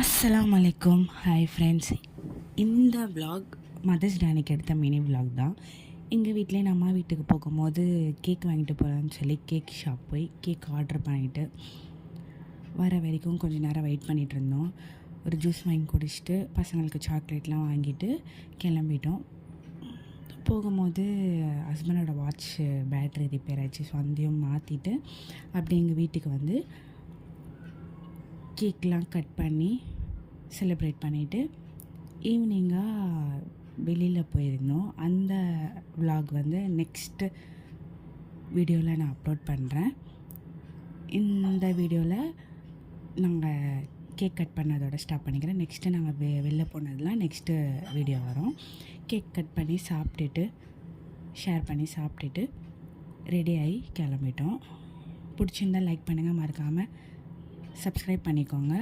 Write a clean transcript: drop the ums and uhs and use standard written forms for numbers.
அஸ்ஸலாமு அலைக்கும். Hi friends. இந்த vlog மதர்ஸ் டே அன்னைக்கு எடுத்த மினி vlog தான். எங்கள் வீட்டிலே நான் அம்மா வீட்டுக்கு போகும்போது கேக் வாங்கிட்டு போகலான்னு சொல்லி கேக் ஷாப் போய் கேக் ஆர்டர் பண்ணிவிட்டு வர வரைக்கும் கொஞ்சம் நேரம் வெயிட் பண்ணிகிட்டு இருந்தோம். ஒரு ஜூஸ் வாங்கி குடிச்சிட்டு பசங்களுக்கு சாக்லேட்லாம் வாங்கிட்டு கிளம்பிட்டோம். போகும்போது ஹஸ்பண்டோட வாட்ச் பேட்ரி ரிப்பேர் ஆச்சு. ஸோ அதையும் மாற்றிட்டு அப்படி எங்கள் வீட்டுக்கு வந்து கேக்லாம் கட் பண்ணி செலிப்ரேட் பண்ணிவிட்டு ஈவினிங்காக வெளியில் போயிருந்தோம். அந்த vlog வந்து நெக்ஸ்ட்டு வீடியோவில் நான் அப்லோட் பண்ணுறேன். இந்த வீடியோவில் நாங்கள் கேக் கட் பண்ணதோட ஸ்டாப் பண்ணிக்கிறேன். நெக்ஸ்ட்டு நாங்கள் வெளில போனதெல்லாம் நெக்ஸ்ட்டு வீடியோ வரும். கேக் கட் பண்ணி சாப்பிட்டுட்டு ஷேர் பண்ணி சாப்பிட்டுட்டு ரெடி ஆகி கிளம்பிட்டோம். பிடிச்சிருந்தால் லைக் பண்ணுங்கள், மறக்காமல் சப்ஸ்கிரைப் பண்ணிக்கோங்க.